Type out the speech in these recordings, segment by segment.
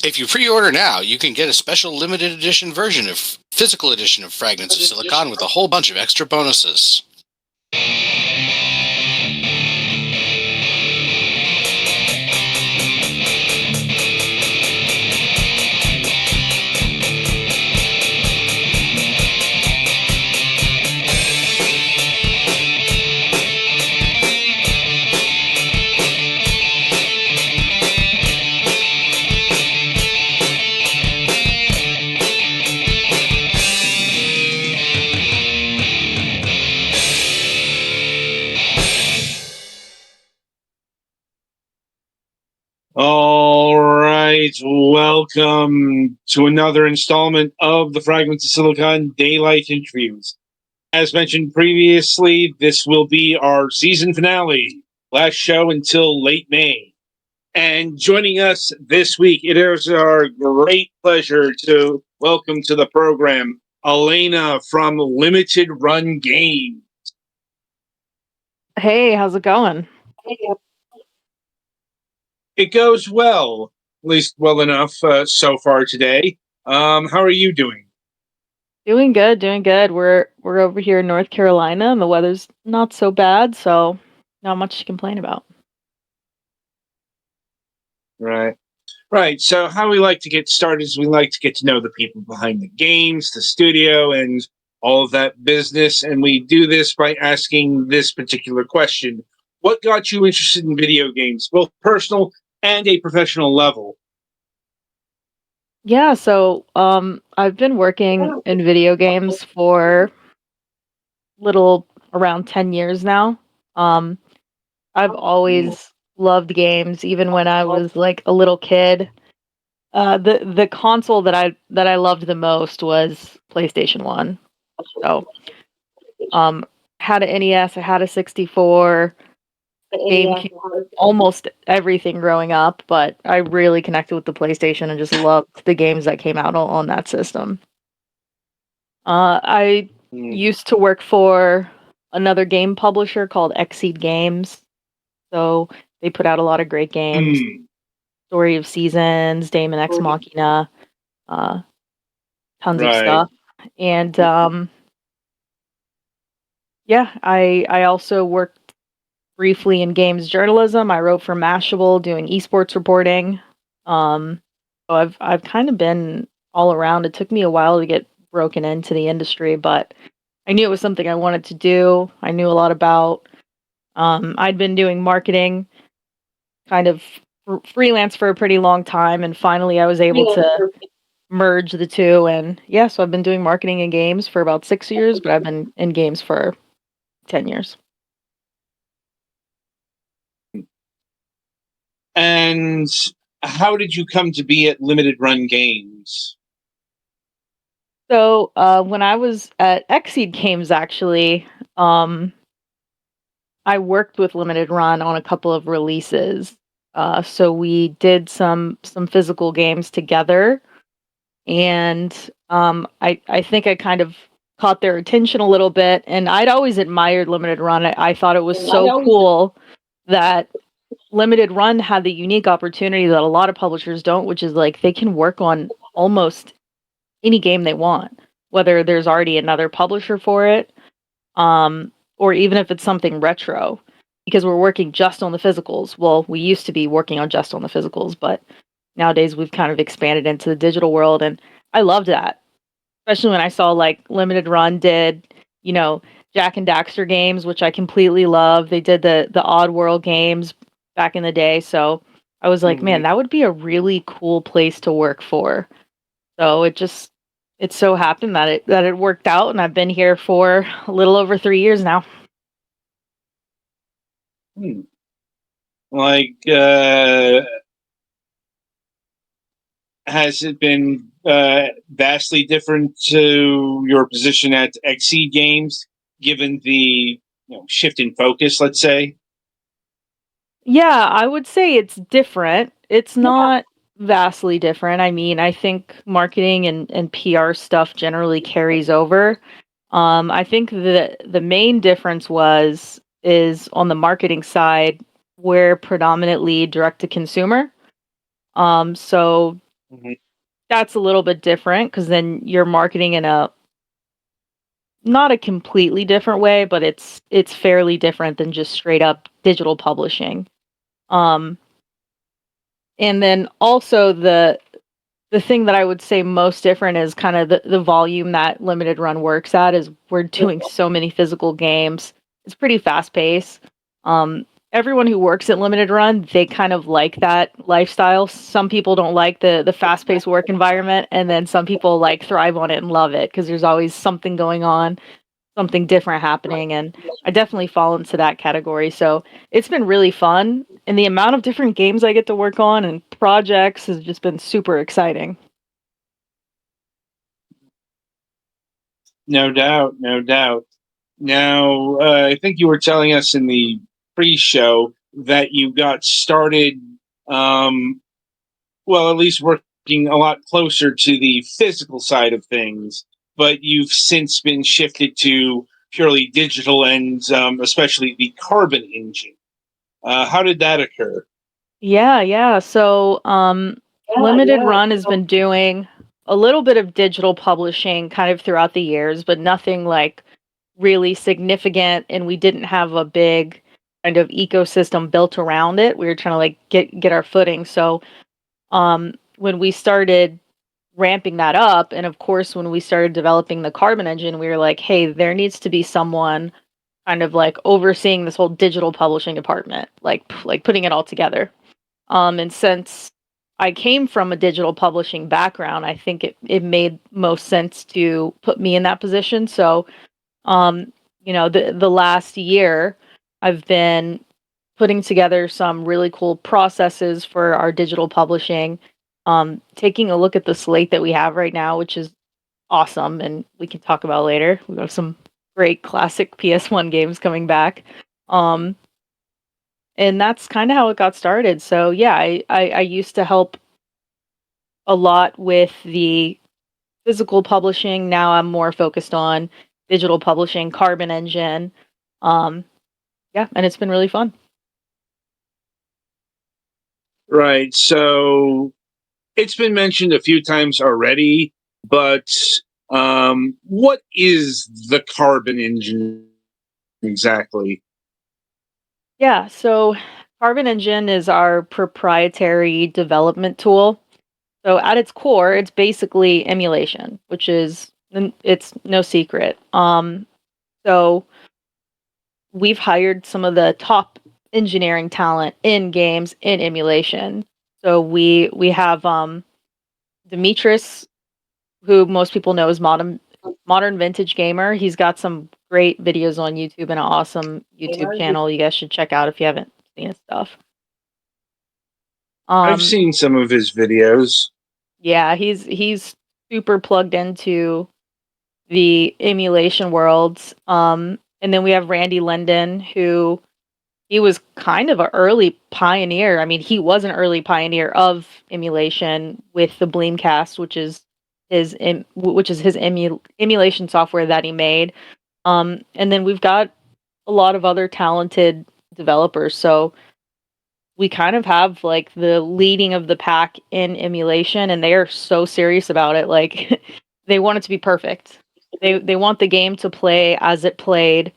If you pre-order now, you can get a special limited edition version of physical edition of Fragments of Silicon with a whole bunch of extra bonuses. All right, welcome to another installment of the Fragments of Silicon Daylight Interviews. As mentioned previously, this will be our season finale, last show until late May. And joining us this week, it is our great pleasure to welcome to the program Alena from Limited Run Games. Hey, how's it going? It goes well, at least well enough so far today. How are you doing? Doing good, doing good. We're over here in North Carolina and the weather's not so bad, so not much to complain about. Right. Right. So, how we like to get started is we like to get to know the people behind the games, the studio, and all of that business. And we do this by asking this particular question: what got you interested in video games, both personal and a professional level? Yeah, so I've been working in video games for little around 10 years now. Um I've always loved games even when I was like a little kid. The console that I loved the most was PlayStation 1. So, um had an NES, I had a 64, GameCube, almost everything growing up, but I really connected with the PlayStation and just loved the games that came out on that system. I used to work for another game publisher called Xseed Games, so they put out a lot of great games. Story of Seasons, Daemon X Machina, uh, tons of Right. stuff. And yeah, I also worked briefly in games journalism. I wrote for Mashable doing esports reporting. So I've kind of been all around. It took me a while to get broken into the industry, but I knew it was something I wanted to do. I knew a lot about. I'd been doing marketing, kind of freelance for a pretty long time, and finally I was able to merge the two. And yeah, so I've been doing marketing in games for about 6 years, but I've been in games for 10 years. And how did you come to be at Limited Run Games? So when I was at Xseed Games, actually, I worked with Limited Run on a couple of releases. So we did some physical games together, and I think I kind of caught their attention a little bit. And I'd always admired Limited Run. I thought it was so cool that Limited Run had the unique opportunity that a lot of publishers don't, which is like they can work on almost any game they want, whether there's already another publisher for it, or even if it's something retro, because we're working just on the physicals. Well, we used to be working on just on the physicals, but nowadays we've kind of expanded into the digital world, and I loved that, especially when I saw like Limited Run did, you know, Jack and Daxter games, which I completely love. They did the Odd World games back in the day, so I was like, man, that would be a really cool place to work for. So it so happened that it worked out, and I've been here for a little over 3 years now. Like, has it been vastly different to your position at Xseed Games, given the shift in focus, let's say? Yeah, I would say it's different. It's not vastly different. I mean, I think marketing and PR stuff generally carries over. I think the main difference is on the marketing side, we're predominantly direct to consumer. So Mhm. That's a little bit different because then you're marketing in a not a completely different way, but it's fairly different than just straight up digital publishing. Um, and then also the thing that I would say most different is kind of the volume that limited run works at is we're doing so many physical games. It's pretty fast paced. Um, Everyone who works at limited run, they kind of like that lifestyle. Some people don't like the fast paced work environment, and then some people like thrive on it and love it because there's always something going on, something different happening, and I definitely fall into that category. So it's been really fun, and the amount of different games I get to work on and projects has just been super exciting. No doubt, no doubt. Now, I think you were telling us in the pre-show that you got started, um, well, at least working a lot closer to the physical side of things, but you've since been shifted to purely digital and especially the carbon engine. How did that occur? Yeah, yeah. So, Limited Run has been doing a little bit of digital publishing kind of throughout the years, but nothing like really significant. And we didn't have a big kind of ecosystem built around it. We were trying to like get our footing. So, when we started ramping that up, and of course, when we started developing the Carbon engine, we were like, hey, there needs to be someone kind of like overseeing this whole digital publishing department, like putting it all together. And since I came from a digital publishing background, I think it made most sense to put me in that position. So, um, the last year, I've been putting together some really cool processes for our digital publishing. Taking a look at the slate that we have right now, which is awesome, and we can talk about later. We have some great classic PS1 games coming back. Um, and that's kind of how it got started. So yeah, I used to help a lot with the physical publishing. Now I'm more focused on digital publishing, Carbon Engine. Um, yeah, and it's been really fun. Right. So it's been mentioned a few times already, but what is the carbon engine exactly? Yeah, so Carbon Engine is our proprietary development tool. So at its core, it's basically emulation, which is it's no secret. So we've hired some of the top engineering talent in games in emulation. So we have Demetris, who most people know as modern vintage gamer. He's got some great videos on YouTube and an awesome YouTube channel you guys should check out if you haven't seen his stuff. I've Um seen some of his videos. yeah, he's super plugged into the emulation worlds. And then we have Randy Linden, who he was kind of an early pioneer. I mean, he was an early pioneer of emulation with the Bleemcast, which is his emulation software that he made. And then we've got a lot of other talented developers. So we kind of have like the leading of the pack in emulation, and they are so serious about it. Like they want it to be perfect. They want the game to play as it played,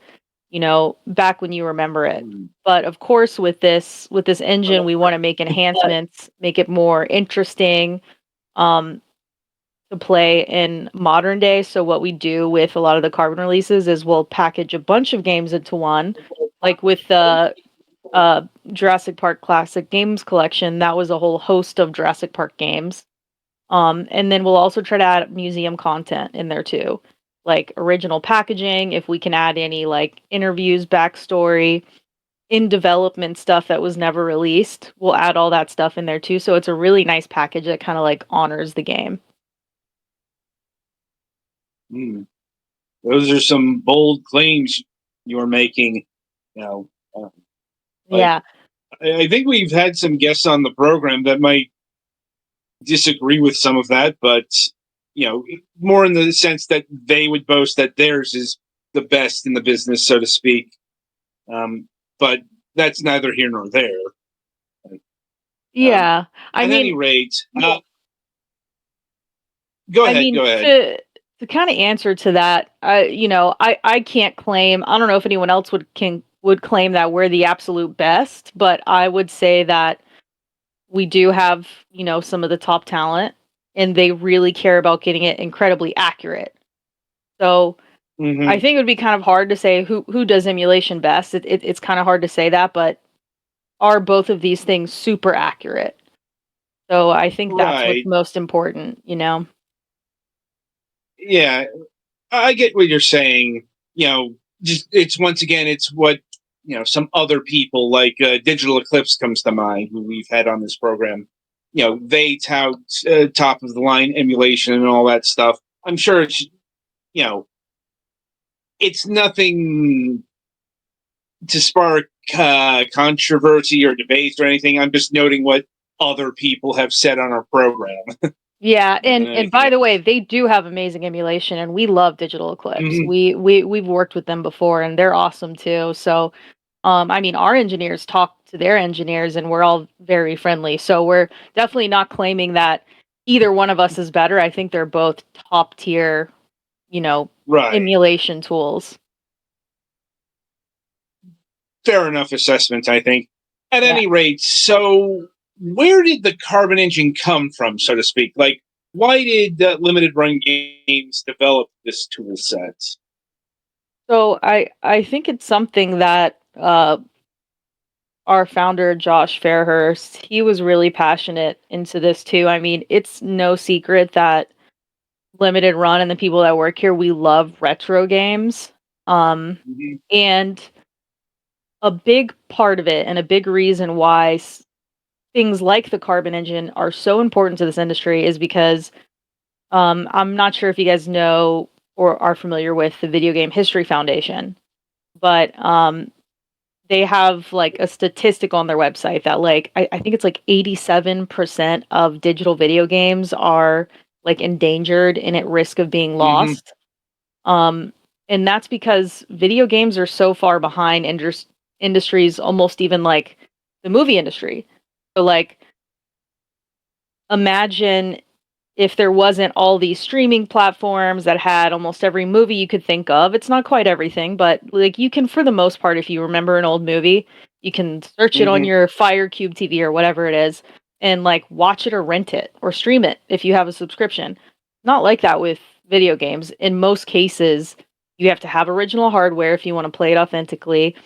back when you remember it. But of course, with this engine, we want to make enhancements, make it more interesting um, to play in modern day. So what we do with a lot of the Carbon releases is we'll package a bunch of games into one, like with the uh, Jurassic Park Classic Games Collection. That was a whole host of Jurassic Park games. And then we'll also try to add museum content in there too, like original packaging. If we can add any like interviews, backstory, in development stuff that was never released, we'll add all that stuff in there too. So it's a really nice package that kind of like honors the game. Hmm. Those are some bold claims you're making. You know, like Yeah. I think we've had some guests on the program that might disagree with some of that, but more in the sense that they would boast that theirs is the best in the business, so to speak. But that's neither here nor there. Um, Yeah. I at any mean, rate, Go I ahead. mean, Go ahead. to kind of answer to that, I can't claim. I don't know if anyone else would claim that we're the absolute best, but I would say that we do have, some of the top talent, and they really care about getting it incredibly accurate. So I Hmm. think it would be kind of hard to say who does emulation best. It's kind of hard to say that, but are both of these things super accurate? So I think that's what's Right. most important. Yeah, I get what you're saying. You know, just it's once again, it's what some other people like Digital Eclipse comes to mind, who we've had on this program. They tout top of the line emulation and all that stuff. I'm sure you know it's nothing to spark controversy or debate or anything. I'm just noting what other people have said on our program Yeah, more than and anything by the way, else. they do have amazing emulation, and we love Digital Eclipse. Hmm. We've worked with them before, and they're awesome too. So, I mean, our engineers talk to their engineers, and we're all very friendly. So we're definitely not claiming that either one of us is better. I think they're both top tier, you know, Right. emulation tools. Fair enough assessment, I think. At Yeah. any rate, so where did the carbon engine come from, so to speak? Like, why did limited run games develop this tool set? So I think it's something that our founder Josh Fairhurst, he was really passionate into this too. I mean, it's no secret that limited run and the people that work here, we love retro games. Um, Mhm. and a big part of it and a big reason why things like the carbon engine are so important to this industry is because I'm not sure if you guys know or are familiar with the Video Game History Foundation, but they have like a statistic on their website that like I think it's like 87% of digital video games are like endangered and at risk of being Mhm. lost. Um, and that's because video games are so far behind industries, almost even like the movie industry. So, like, imagine if there wasn't all these streaming platforms that had almost every movie you could think of. It's not quite everything, but like you can, for the most part, if you remember an old movie, you can search it on Mhm. your Fire Cube TV or whatever it is and like watch it or rent it or stream it if you have a subscription. Not like that with video games. In most cases, you have to have original hardware if you want to play it authentically.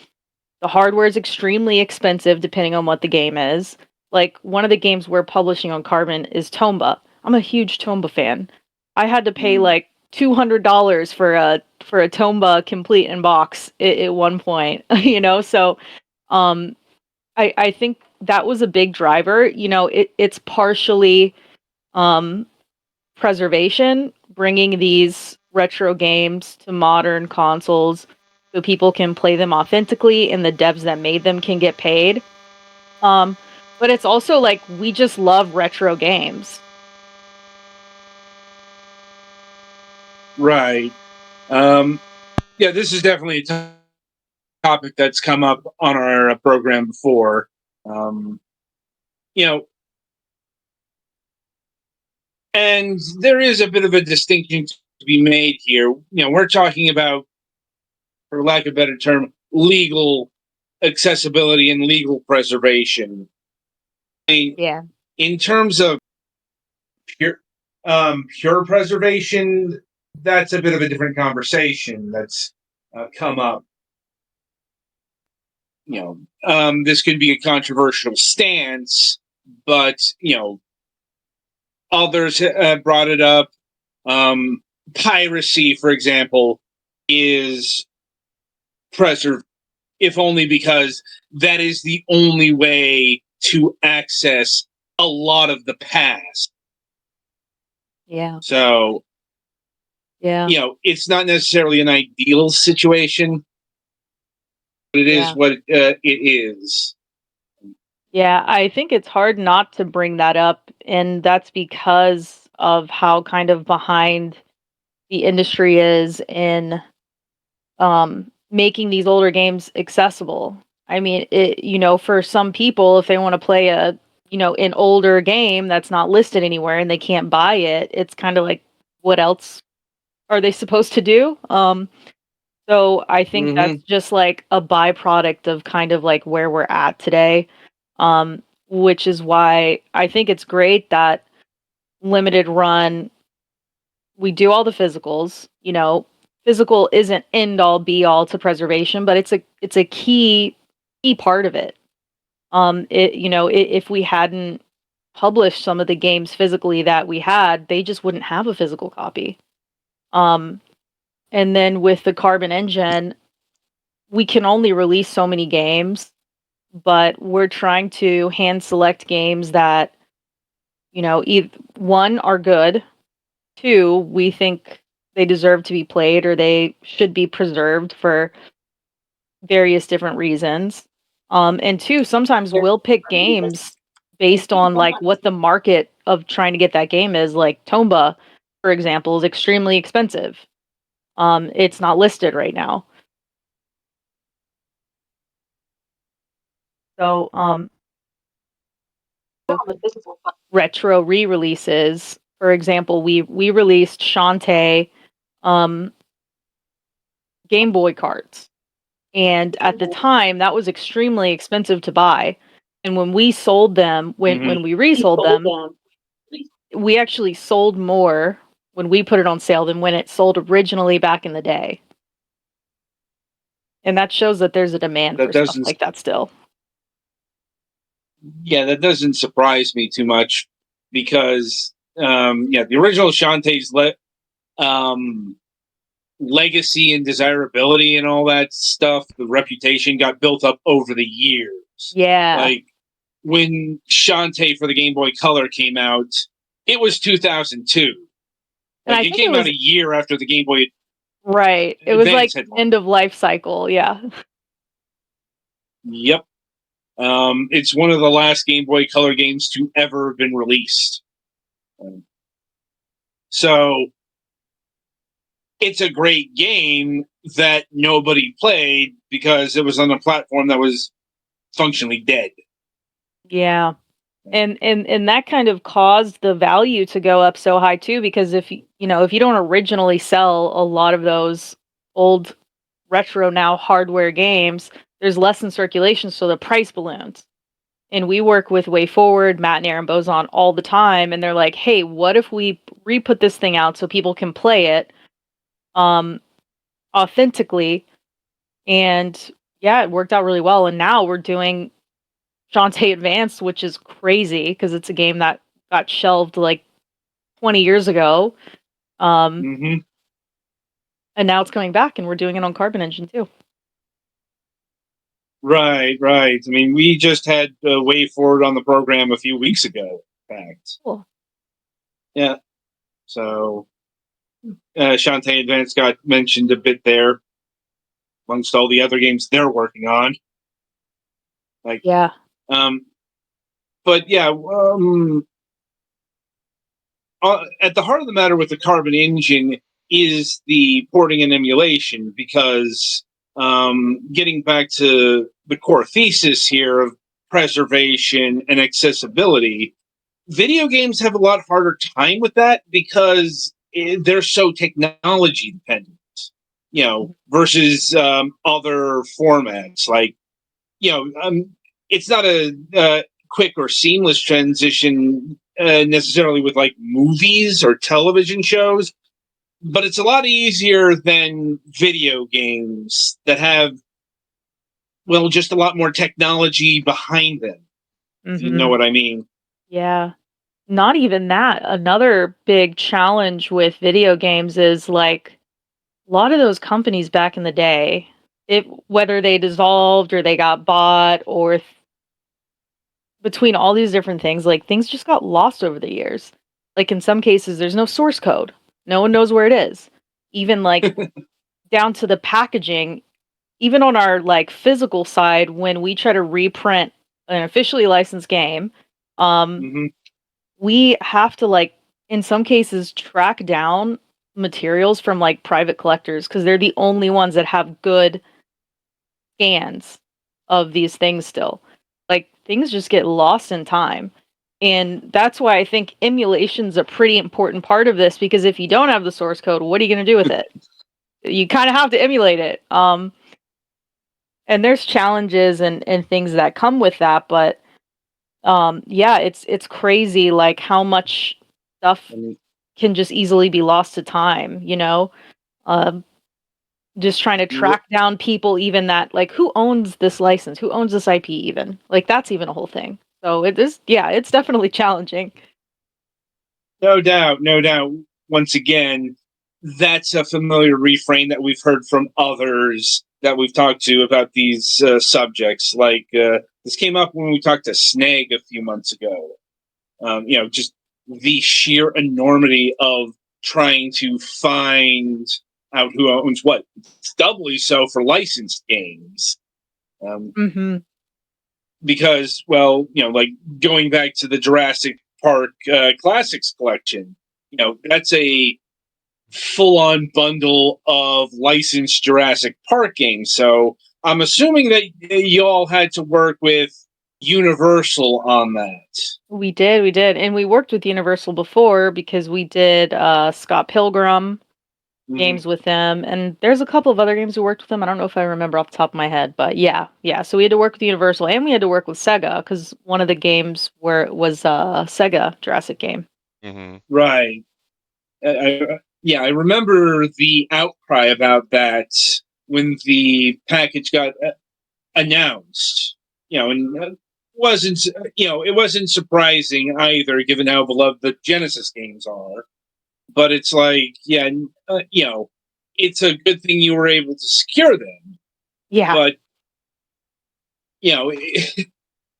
The hardware is extremely expensive depending on what the game is. Like one of the games we're publishing on Carbon is Tomba. I'm a huge Tomba fan. I had to pay Mm. like $200 for a Tomba complete in box at one point, So um I think that was a big driver. It's partially um preservation, bringing these retro games to modern consoles so people can play them authentically and the devs that made them can get paid. Um, but it's also like we just love retro games. Right. Um, yeah, this is definitely a topic that's come up on our program before. Um, you know, and there is a bit of a distinction to be made here. We're talking about, for lack of a better term, legal accessibility and legal preservation. I mean, Yeah. in terms of pure preservation, that's a bit of a different conversation that's come up. This could be a controversial stance, but others brought it up. Um, Piracy, for example, is preserved, if only because that is the only way to access a lot of the past. Yeah. So, Yeah. it's not necessarily an ideal situation, but it is Yeah. what it is. Yeah, I think it's hard not to bring that up, and that's because of how kind of behind the industry is in making these older games accessible. I mean, for some people, if they want to play an older game that's not listed anywhere and they can't buy it, it's kind of like what else are they supposed to do? So I think that's just like a byproduct of kind of like where we're at today. Which is why I think it's great that limited run, we do all the physicals, physical isn't end all be all to preservation, but it's a key part of it. If we hadn't published some of the games physically that we had, they just wouldn't have a physical copy. Um, and then with the Carbon engine, we can only release so many games, but we're trying to hand select games that, one, are good, two, we think they deserve to be played or they should be preserved for various different reasons. And two, sometimes we'll pick games based on like what the market of trying to get that game is. Like Tomba, for example, is extremely expensive. It's not listed right now. So retro re-releases, for example, we released Shantae um, Game Boy cards. And at the time, that was extremely expensive to buy. And when we sold them, when we resold them, we actually sold more when we put it on sale than when it sold originally back in the day. And that shows that there's a demand That for stuff doesn't, like that still. yeah, that doesn't surprise me too much because, the original Shantae's legacy and desirability and all that stuff, the reputation got built up over the years. Yeah. Like when Shantae for the Game Boy Color came out, it was 2002. And Like I it think it came out was a year after the Game Boy right. It was like Advance had launched. end of life cycle. Yeah. Yep. It's one of the last Game Boy Color games to ever have been released. So it's a great game that nobody played because it was on a platform that was functionally dead. Yeah. And that kind of caused the value to go up so high too, because if you don't originally sell a lot of those old retro now hardware games, there's less in circulation, so the price balloons. And we work with Way Forward, Matt and Aaron Bozon all the time, and they're like, "Hey, what if we re-put this thing out so people can play it um authentically?" And yeah, it worked out really well. And now we're doing Shantae Advanced, which is crazy because it's a game that got shelved like 20 years ago. And now it's coming back and we're doing it on Carbon Engine too. Right. I mean, we just had Way Forward on the program a few weeks ago, in fact. Cool. Yeah. So Shantae Advance got mentioned a bit there amongst all the other games they're working on. Like, yeah. But yeah, at the heart of the matter with the Carbon engine is the porting and emulation, because getting back to the core thesis here of preservation and accessibility, video games have a lot harder time with that because they're so technology dependent, versus other formats. Like, it's not a quick or seamless transition necessarily with like movies or television shows, but it's a lot easier than video games that have, well, just a lot more technology behind them. If you know what I mean. Yeah. Not even that. Another big challenge with video games is like a lot of those companies back in the day, whether they dissolved or they got bought or between all these different things, like things just got lost over the years. Like in some cases, there's no source code. No one knows where it is. Even like down to the packaging, even on our like physical side, when we try to reprint an officially licensed game, we have to like in some cases track down materials from like private collectors because they're the only ones that have good scans of these things still. Like things just get lost in time. And that's why I think emulation's a pretty important part of this, because if you don't have the source code, what are you going to do with it? You kind of have to emulate it. And there's challenges and things that come with that, but yeah, it's crazy like how much stuff can just easily be lost to time, you know? Just trying to track down people even that like who owns this license? Who owns this IP even? Like that's even a whole thing. So it is, yeah, it's definitely challenging. No doubt, no doubt. Once again, that's a familiar refrain that we've heard from others that we've talked to about these subjects. Like this came up when we talked to Snag a few months ago. Just the sheer enormity of trying to find out who owns what. It's doubly so for licensed games. Because, well, like going back to the Jurassic Park Classics collection, that's a full-on bundle of licensed Jurassic Park games. So I'm assuming that you all had to work with Universal on that. We did. And we worked with Universal before because we did Scott Pilgrim games with them, and there's a couple of other games we worked with them. I don't know if I remember off the top of my head, but yeah. So we had to work with Universal, and we had to work with Sega because one of the games was a Sega Jurassic game. Right. I remember the outcry about that when the package got announced. And it wasn't surprising either, given how beloved the Genesis games are. But it's like, it's a good thing you were able to secure them. Yeah. But,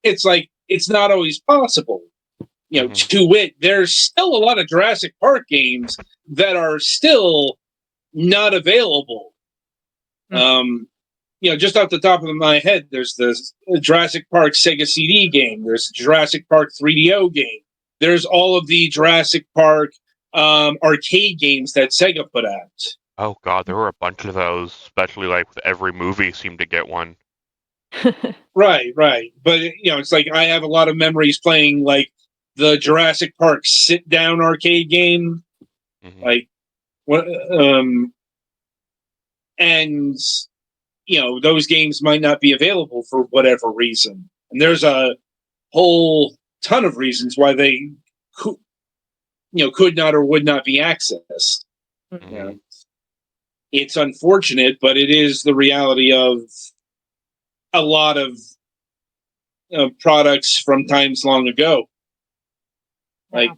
it's like, it's not always possible. To wit, there's still a lot of Jurassic Park games that are still not available. Just off the top of my head, there's the Jurassic Park Sega CD game. There's the Jurassic Park 3DO game. There's all of the Jurassic Park arcade games that Sega put out. Oh god, there were a bunch of those, especially like with every movie seemed to get one. Right. But it's like I have a lot of memories playing like the Jurassic Park sit-down arcade game, like what, and those games might not be available for whatever reason, and there's a whole ton of reasons why they could not or would not be accessed. It's unfortunate, but it is the reality of a lot of products from times long ago. Like,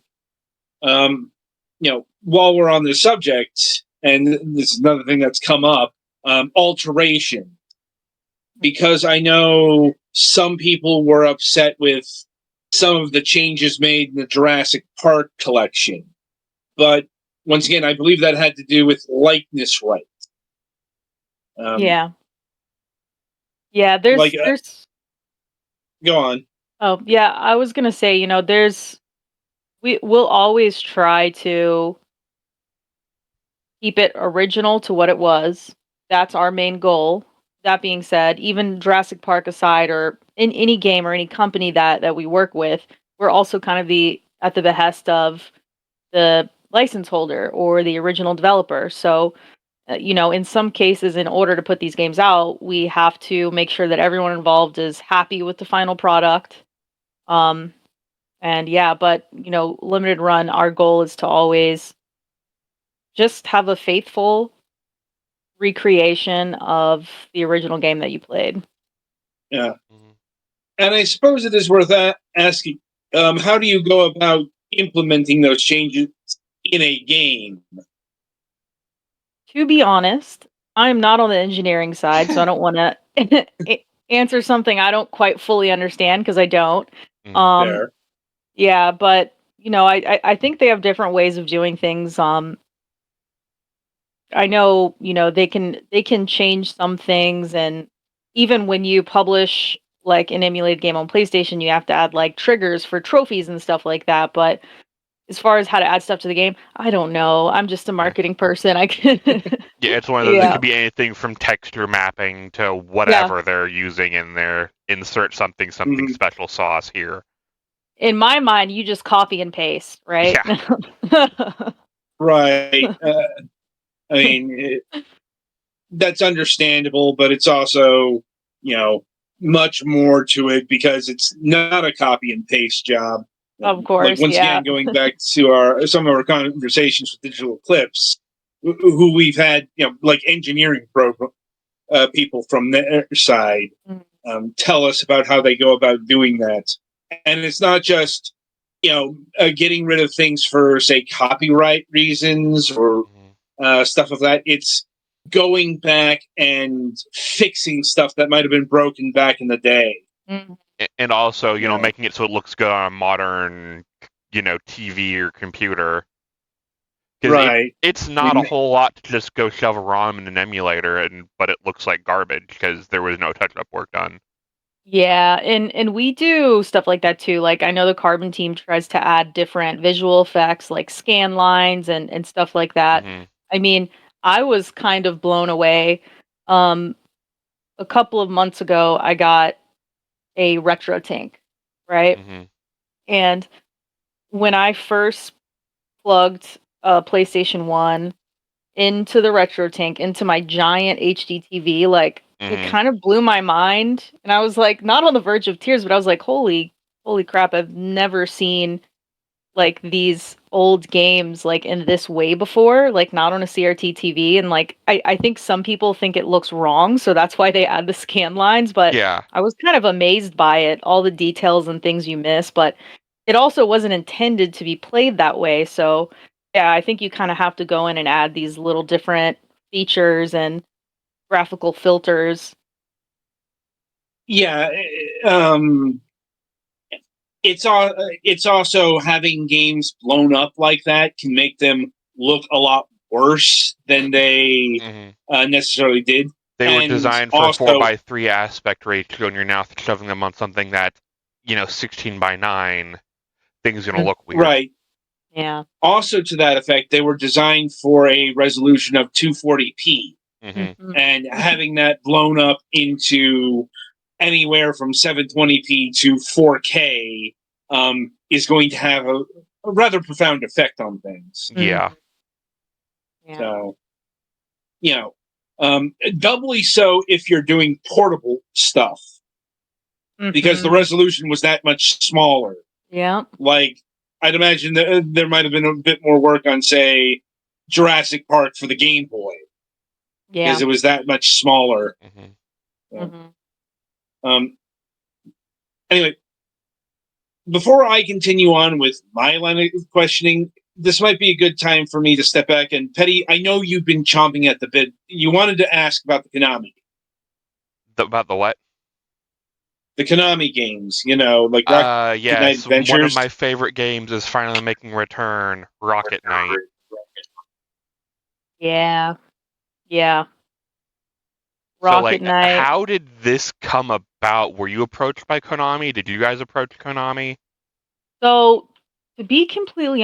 while we're on this subject, and this is another thing that's come up, alteration. Because I know some people were upset with some of the changes made in the Jurassic Park collection. But once again, I believe that had to do with likeness rights. Yeah, there's go on. Oh, yeah, I was going to say, we'll always try to keep it original to what it was. That's our main goal. That being said, even Jurassic Park aside, or in any game or any company that we work with, we're also kind of at the behest of the license holder or the original developer. So, in some cases, in order to put these games out, we have to make sure that everyone involved is happy with the final product. And yeah, but limited run, our goal is to always just have a faithful recreation of the original game that you played. Yeah. And I suppose it is worth asking, how do you go about implementing those changes in a game? To be honest, I'm not on the engineering side, so I don't want to answer something I don't quite fully understand, because I don't. Fair. Yeah, but I think they have different ways of doing things. I know, they can change some things, and even when you publish like an emulated game on PlayStation, you have to add like triggers for trophies and stuff like that. But as far as how to add stuff to the game, I don't know. I'm just a marketing person. I can. Yeah, it's one of those. It could be anything from texture mapping to whatever they're using in their insert something special sauce here. in my mind, you just copy and paste, right? Right. I mean, that's understandable, but it's also, much more to it because it's not a copy and paste job. Of Like, course, once yeah. again, going back to some of our conversations with Digital Eclipse, who we've had, like engineering people from their side Mm. tell us about how they go about doing that. And it's not just, getting rid of things for, say, copyright reasons or stuff of that. It's going back and fixing stuff that might have been broken back in the day. Mm. And also, Yeah. making it so it looks good on a modern, TV or computer. Because Right. it's not a whole lot to just go shove a ROM in an emulator, but it looks like garbage because there was no touch-up work done. Yeah, and we do stuff like that too. Like I know the Carbon team tries to add different visual effects like scan lines and stuff like that. Mhm. I mean, I was kind of blown away. Um a couple of months ago I got a retro tank, right? Mhm. And when I first plugged a PlayStation 1 into the retro tank, into my giant HD TV, like, it Mhm. kind of blew my mind, and I was, like, not on the verge of tears, but I was like, holy crap, I've never seen, like, these old games, like, in this way before, like, not on a CRT TV, and, like, I think some people think it looks wrong, so that's why they add the scan lines, but Yeah. I was kind of amazed by it, all the details and things you miss, but it also wasn't intended to be played that way, so, yeah, I think you kinda have to go in and add these little different features and graphical filters. Yeah. It's also having games blown up like that can make them look a lot worse than they Mhm. necessarily did. They were And designed for a also, 4:3 aspect ratio, and you're now shoving them on something that, 16:9. Things gonna look weird. right. Yeah. Also, to that effect, they were designed for a resolution of 240p, Mhm. Mhm. and having that blown up into anywhere from 720p to 4K is going to have a rather profound effect on things. Yeah. Mhm. Yeah. So, doubly so if you're doing portable stuff, because the Mhm. resolution was that much smaller. Yeah. Like, I'd imagine that there might have been a bit more work on, say, Jurassic Park for the Game Boy, Yeah. because it was that much smaller. Mhm. Yeah. Mhm. Anyway, before I continue on with my line of questioning, this might be a good time for me to step back. And Petty, I know you've been chomping at the bit. You wanted to ask about the Konami. About the what? The Konami games, like Rocket Knight Yes. One of Adventures. my favorite games is finally making a return. Rocket Knight. Yeah. Yeah. So, Rocket Knight. how did this come about? Were you approached by Konami? Did you guys approach Konami? So, to be completely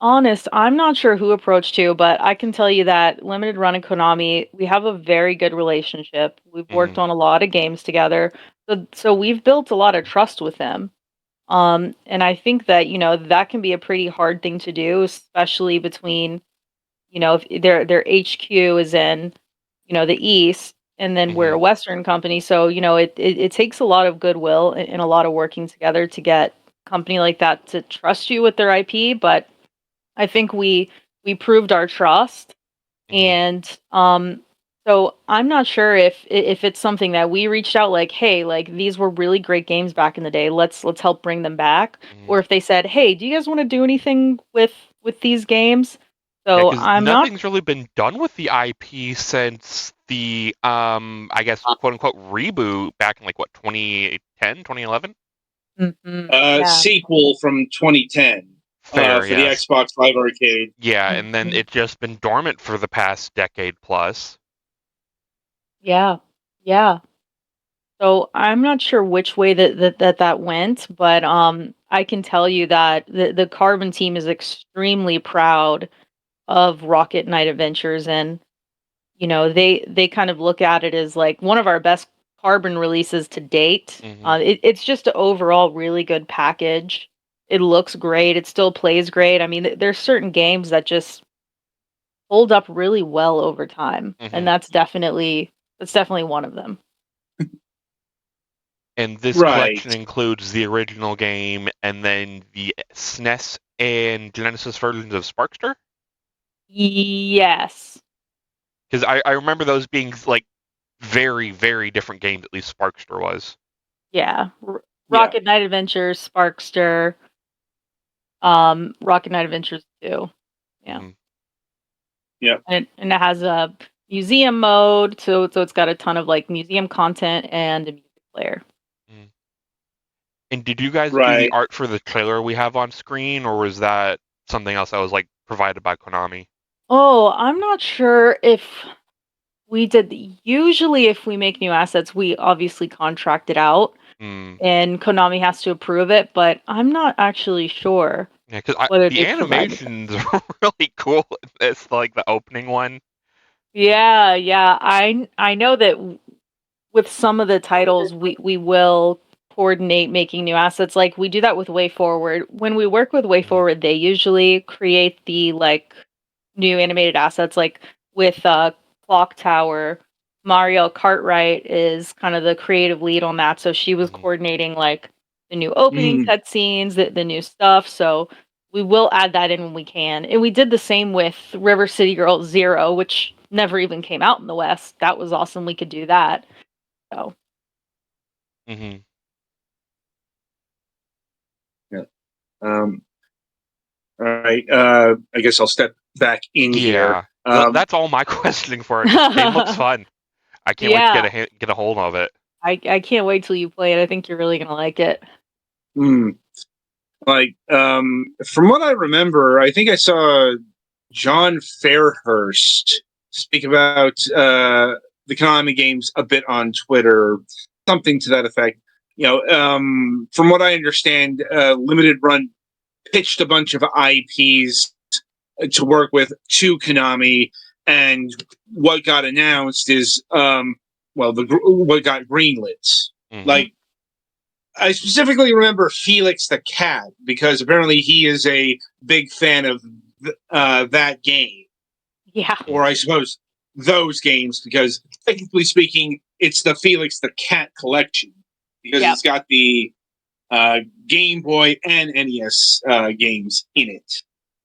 honest, I'm not sure who approached who, but I can tell you that Limited Run and Konami, we have a very good relationship. We've worked Mhm. on a lot of games together. So we've built a lot of trust with them. And I think that, that can be a pretty hard thing to do, especially between, if their HQ is in, the East, and then we're a Mhm. Western company. So, it takes a lot of goodwill and a lot of working together to get a company like that to trust you with their IP. But I think we proved our trust, Mhm. and so I'm not sure if it's something that we reached out like, hey, like these were really great games back in the day. Let's help bring them back, or Mhm. if they said, hey, do you guys want to do anything with these games? Yeah, So because I'm not. nothing's really been done with the IP since the I guess quote unquote reboot back in like what 2010, 2011? Yeah. Sequel from 2010 Fair, for the yes. Xbox Live Arcade. Yeah, and then Mhm. it's just been dormant for the past decade plus. Yeah. Yeah. So I'm not sure which way that went, but I can tell you that the Carbon team is extremely proud of Rocket Knight Adventures, and they kind of look at it as like one of our best Carbon releases to date. Mhm. It's just an overall really good package. It looks great. It still plays great. I mean, there's certain games that just hold up really well over time, and that's definitely one of them. And this Right. collection includes the original game and then the SNES and Genesis versions of Sparkster? Yes. Because I remember those being like very, very different games, at least Sparkster was. Yeah. Rocket Knight Adventures, Sparkster, Rocket Knight Adventures 2. Yeah. Mhm. Yep. And it has a museum mode, so it's got a ton of like museum content and a music player. And did you guys do the Right. art for the trailer we have on screen, or was that something else that was like provided by Konami? Oh, I'm not sure if we did. Usually, if we make new assets, we obviously contract it out, and Konami has to approve it. But I'm not actually sure Yeah, because whether the they provided that. animations are really cool. It's like the opening one. Yeah, yeah. I know that with some of the titles, we will coordinate making new assets. Like we do that with Way Forward. When we work with Way Forward, they usually create the like new animated assets. Like with Clock Tower, Marielle Cartwright is kind of the creative lead on that. So she was coordinating like the new opening cutscenes, the new stuff. So we will add that in when we can. And we did the same with River City Girls Zero, which never even came out in the West. That was awesome. We could do that. So. Yeah. All right. I guess I'll step back in here. That's all my questioning for it. This game looks fun. I can't wait to get a hold of it. I can't wait till you play it. I think you're really gonna like it. Like, from what I remember, I think I saw John Fairhurst speak about the Konami games a bit on Twitter, something to that effect. You know, from what I understand, Limited Run pitched a bunch of IPs to work with to Konami, and what got announced is, what got greenlit. Like, I specifically remember Felix the Cat because apparently he is a big fan of that game. Yeah. Or I suppose those games, because technically speaking, it's the Felix the Cat collection because it's got the Game Boy and NES games in it.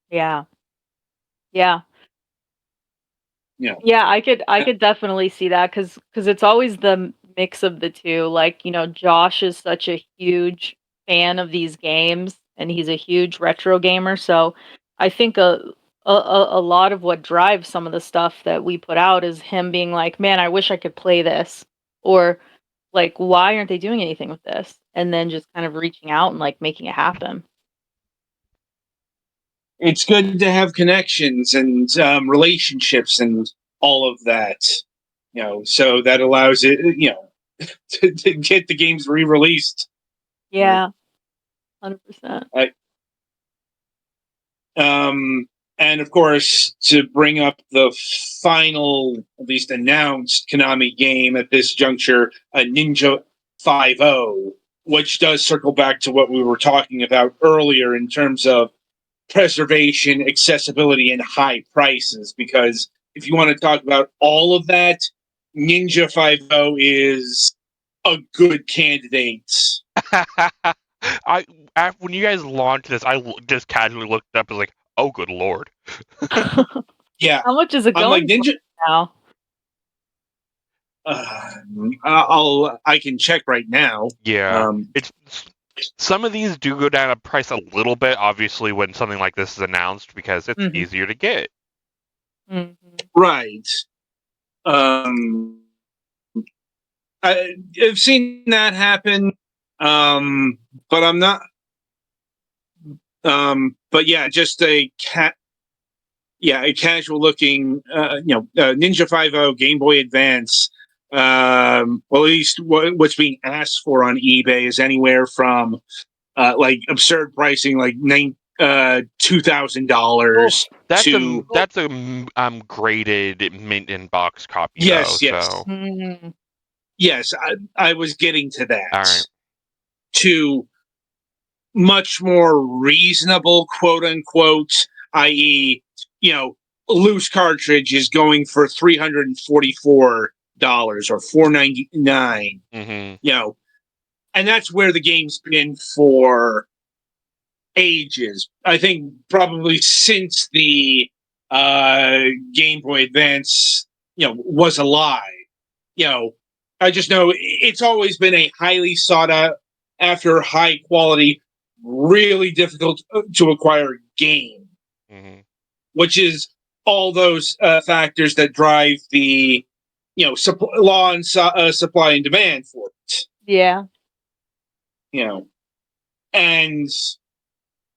Yeah. Yeah. Yeah. Yeah, I could definitely see that because it's always the mix of the two. Like, you know, Josh is such a huge fan of these games and he's a huge retro gamer. So I think a lot of what drives some of the stuff that we put out is him being like, man, I wish I could play this. Or like, why aren't they doing anything with this? And then just kind of reaching out and like making it happen. It's good to have connections and relationships and all of that, you know, so that allows it, you know, to get the games re-released. Yeah, 100%. And of course, to bring up the final, at least announced Konami game at this juncture, Ninja 5.0, which does circle back to what we were talking about earlier in terms of preservation, accessibility, and high prices. Because if you want to talk about all of that, Ninja 5.0 is a good candidate. When you guys launched this, just casually looked up and was like, oh, good lord. Yeah. How much is it going Ninja now? I can check right now. Yeah. It's some of these do go down in price a little bit, obviously, when something like this is announced because it's easier to get. Right. I've seen that happen, but I'm not. But yeah, just a casual looking, Ninja 5.0 Game Boy Advance. Well, at least what's being asked for on eBay is anywhere from like absurd pricing, like $2,000 to that's a graded mint in box copy. Yes, though, yes, so. Yes. I was getting to that. All right. To much more reasonable, quote unquote, i.e., loose cartridge is going for $344 or $499. Mm-hmm. And that's where the game's been for ages. I think probably since the Game Boy Advance, was alive. I just know it's always been a highly sought out after, high quality, really difficult to acquire game, Mm-hmm. which is all those factors that drive the law and supply and demand for it. Yeah. And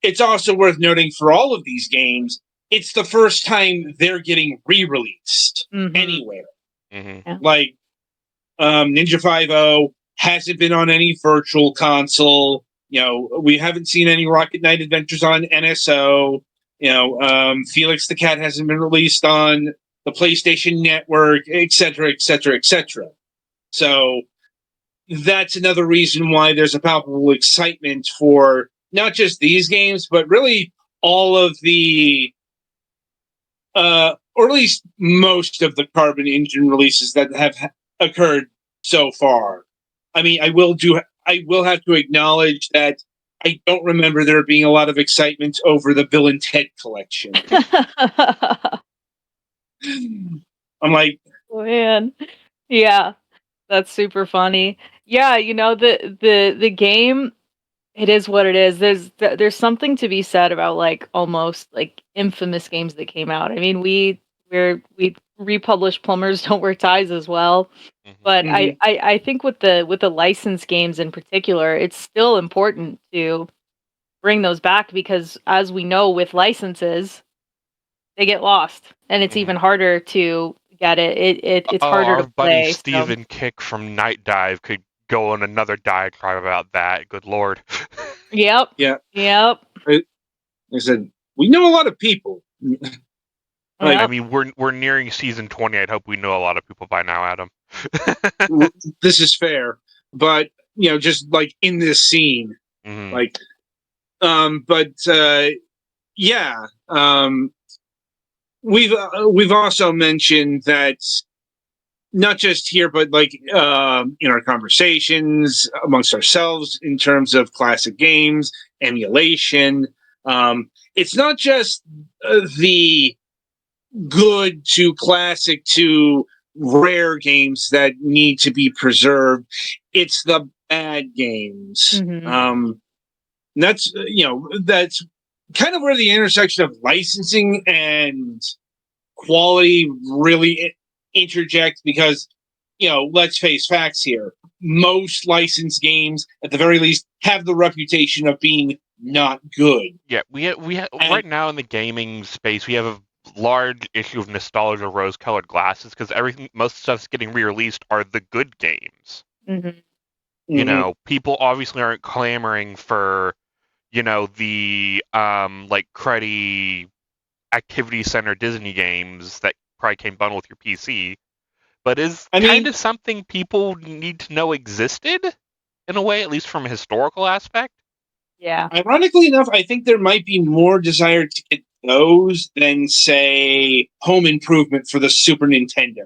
it's also worth noting for all of these games, it's the first time they're getting re-released anywhere. Mm-hmm. Yeah. Like Ninja 5.0 hasn't been on any virtual console. We haven't seen any Rocket Knight Adventures on NSO. Felix the Cat hasn't been released on the PlayStation Network, etc., etc., etc. So that's another reason why there's a palpable excitement for not just these games, but really all of the, or at least most of the Carbon Engine releases that have occurred so far. I mean, I will have to acknowledge that I don't remember there being a lot of excitement over the Bill and Ted collection. I'm like, Oh, man. Yeah, that's super funny. Yeah, the game, it is what it is. There's something to be said about like almost like infamous games that came out. I mean, we republished Plumbers Don't Wear Ties as well. Mm-hmm. But I think with the licensed games in particular, it's still important to bring those back because as we know with licenses, they get lost and it's even harder to get it's harder Our to buddy play. So. Steven Kick from Night Dive could go on another diatribe about that. Good lord. Yep. Yeah. Yep. I said, we know a lot of people. I Yep. mean, we're nearing season 20. I'd hope we know a lot of people by now, Adam. This is fair, but just like in this scene, Mm-hmm. like, yeah, we've also mentioned that not just here, but like in our conversations amongst ourselves in terms of classic games, emulation. It's not just the good to classic to rare games that need to be preserved. It's the bad games. Mhm. That's that's kind of where the intersection of licensing and quality really interject, because let's face facts here. Most licensed games, at the very least, have the reputation of being not good. Yeah, we right now in the gaming space, we have a large issue of nostalgia rose-colored glasses because most stuff's getting re-released are the good games. Mhm. People obviously aren't clamoring for, the like cruddy Activity Center Disney games that probably came bundled with your PC, but is kind of something people need to know existed in a way, at least from a historical aspect. Yeah. Ironically enough, I think there might be more desire to get those than, say, Home Improvement for the Super Nintendo.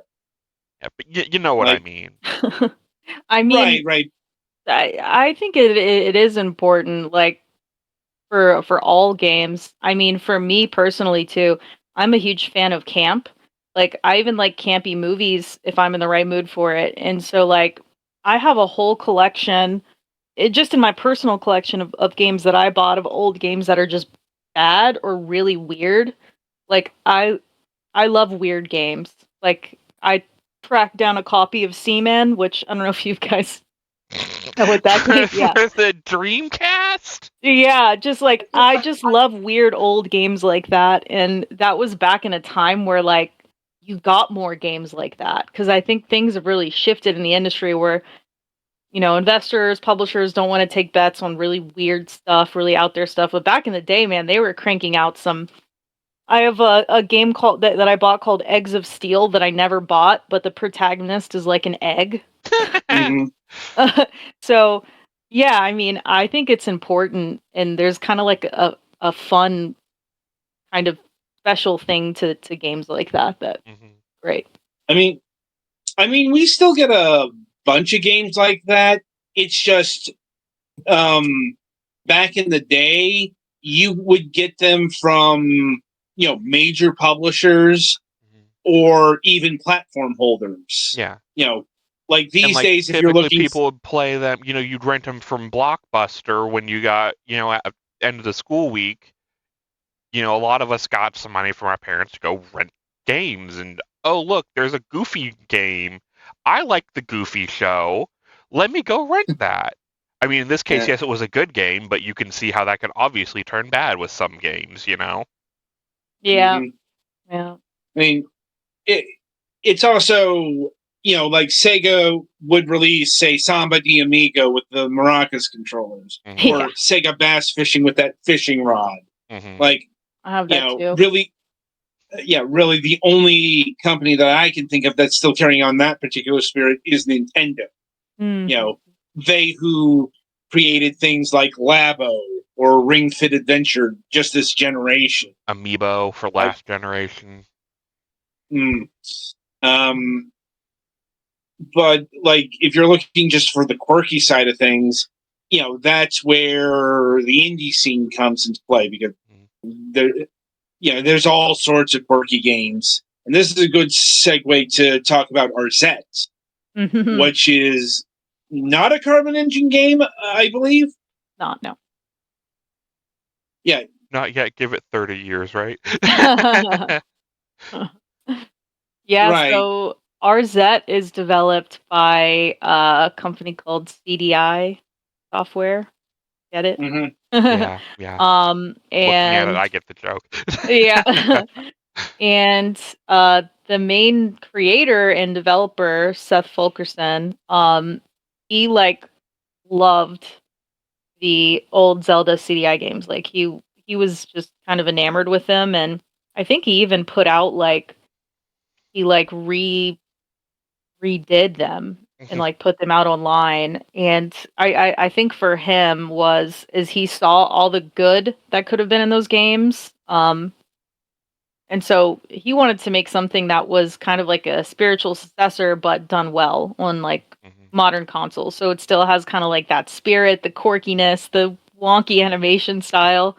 Yeah, but you know what I mean. I mean, right. I think it is important, like for all games. I mean, for me personally too, I'm a huge fan of camp. Like I even like campy movies if I'm in the right mood for it. And so like I have a whole collection, just in my personal collection of games that I bought of old games that are just bad or really weird. Like I love weird games. Like I tracked down a copy of Seaman, which I don't know if you guys know what that game. Yeah. For the Dreamcast? Yeah, just like I just love weird old games like that, and that was back in a time where like you got more games like that because I think things have really shifted in the industry where investors, publishers don't want to take bets on really weird stuff, really out there stuff. But back in the day, man, they were cranking out some. I have a game called that I bought called Eggs of Steel that I never bought, but the protagonist is like an egg. Mhm. So Yeah, I mean, I think it's important, and there's kind of like a fun kind of special thing to games like that. That Mhm. great. I mean, we still get a bunch of games like that. It's just back in the day, you would get them from major publishers Mhm. or even platform holders. Yeah. Like And these like days, if you're typically looking, people would play them, you'd rent them from Blockbuster when you got, at the end of the school week. A lot of us got some money from our parents to go rent games, and oh look, there's a Goofy game. I like the Goofy show. Let me go rent that. I mean, in this case, Yeah. yes, it was a good game, but you can see how that could obviously turn bad with some games, Yeah, Mhm. yeah. I mean, it's also like Sega would release, say, Samba de Amigo with the maracas controllers, Mhm. or Yeah, Sega Bass Fishing with that fishing rod. Mhm. Like, I have that too. really, really, the only company that I can think of that's still carrying on that particular spirit is Nintendo. Mhm. They who created things like Labo or Ring Fit Adventure just this generation. Amiibo for Like, last generation. um, but like if you're looking just for the quirky side of things, that's where the indie scene comes into play, because there, there's all sorts of quirky games, and this is a good segue to talk about Arzette, Mhm. which is not a Carbon Engine game, I believe. Not no. Yeah. Not yet. Give it 30 years, right? Yeah, Right. so RZ is developed by a company called CDI Software. Get it? Hmm. Yeah, yeah. Looking at it, And I get the joke. yeah. And the main creator and developer, Seth Fulkerson, he like loved the old Zelda CDI games. Like he was just kind of enamored with them, and I think he even put out like he like redid them and like put them out online. And I think for him is he saw all the good that could have been in those games. And so he wanted to make something that was kind of like a spiritual successor, but done well on like modern consoles. So it still has kind of like that spirit, the quirkiness, the wonky animation style.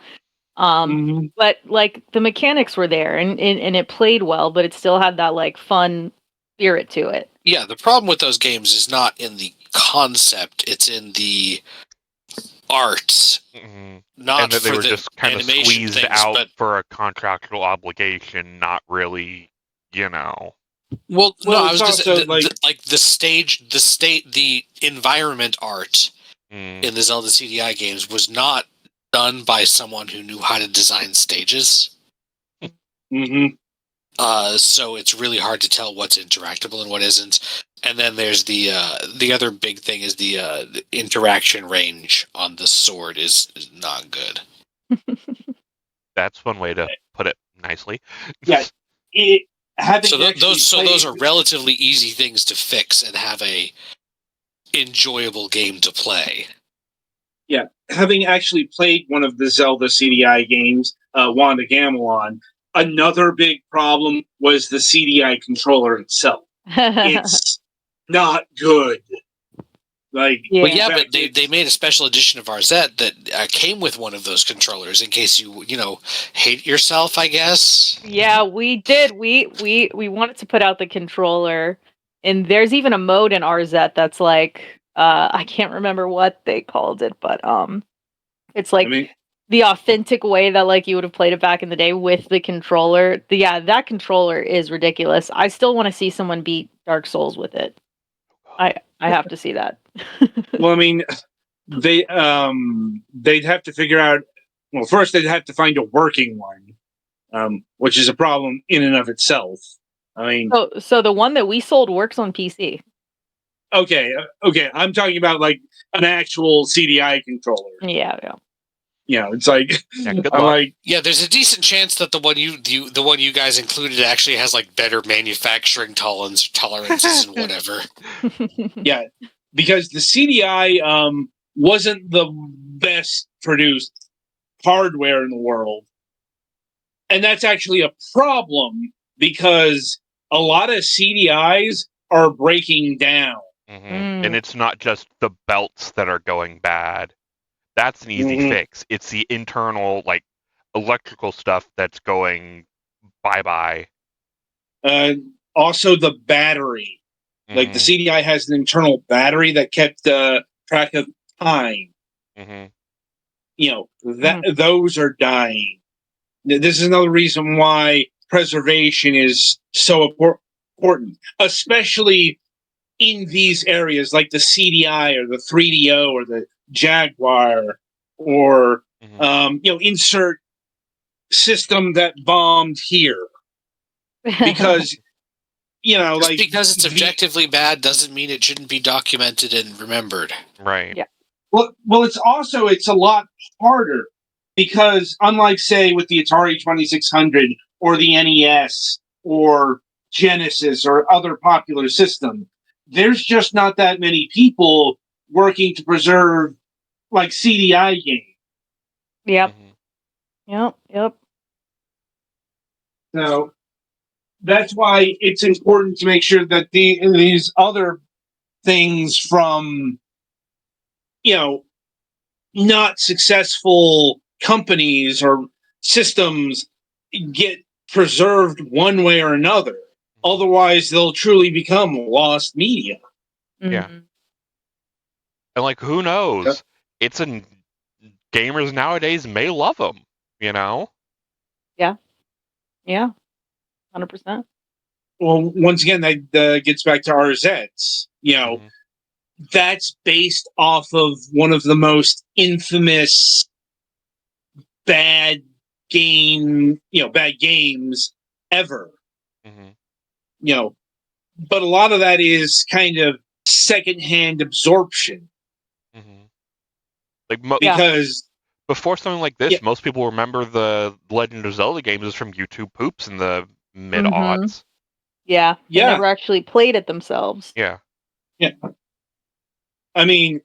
Hmm. But like the mechanics were there, and it played well, but it still had that like fun spirit to it. Yeah, the problem with those games is not in the concept; it's in the art, And not that they for were the just kind of animation squeezed things, out but for a contractual obligation, not really, you know. well, no, Well, I it's was going to say also like, like the environment art Mm. in the Zelda CDI games was not done by someone who knew how to design stages. hmm So it's really hard to tell what's interactable and what isn't. And then there's the other big thing is the interaction range on the sword is not good. That's one way to put it nicely. yeah, it, having So actually those played, are relatively easy things to fix and have a enjoyable game to play. yeah, having actually played one of the Zelda CDI games, Wanda Gamelon, another big problem was the CDI controller itself. It's not good. Like, Well, Yeah. yeah, in but fact, they made a special edition of Arzette that came with one of those controllers in case you hate yourself, I guess. Yeah, we did. We wanted to put out the controller, and there's even a mode in RZ that's like I can't remember what they called it, but it's I like mean, the authentic way that like you would have played it back in the day with the controller. Yeah, that controller is ridiculous. I still want to see someone beat Dark Souls with it. I have to see that. well, I mean, they'd have to figure out. Well, first they'd have to find a working one, which is a problem in and of itself. I mean, So the one that we sold works on PC. okay, I'm talking about like an actual CDI controller. Yeah, yeah. It's like Yeah, good I'm luck. like, Yeah, there's a decent chance that the one you guys included actually has like better manufacturing tolerances and whatever. yeah, because the CDI, wasn't the best produced hardware in the world. And that's actually a problem because a lot of CDIs are breaking down. And it's not just the belts that are going bad. That's an easy fix. It's the internal, like, electrical stuff that's going bye-bye. Also, the battery. Like, the CDI has an internal battery that kept track of time. Those are dying. This is another reason why preservation is so important, especially in these areas like the CDI or the 3DO or the Jaguar or insert system that bombed here. Because just because it's objectively bad doesn't mean it shouldn't be documented and remembered. Right. Yeah. Well, it's a lot harder because unlike, say, with the Atari 2600 or the NES or Genesis or other popular systems, there's just not that many people working to preserve like CDI games. Yep. Yep. So that's why it's important to make sure that these other things from not successful companies or systems get preserved one way or another. Otherwise, they'll truly become lost media. Yeah. And, like, who knows? It's gamers nowadays may love them, Yeah. 100%. Well, once again, that gets back to RZs. That's based off of one of the most infamous bad games ever. But a lot of that is kind of secondhand absorption. Like, because before something like this, most people remember the Legend of Zelda games as from YouTube poops in the mid-aughts. Yeah. They never actually played it themselves. Yeah. I mean,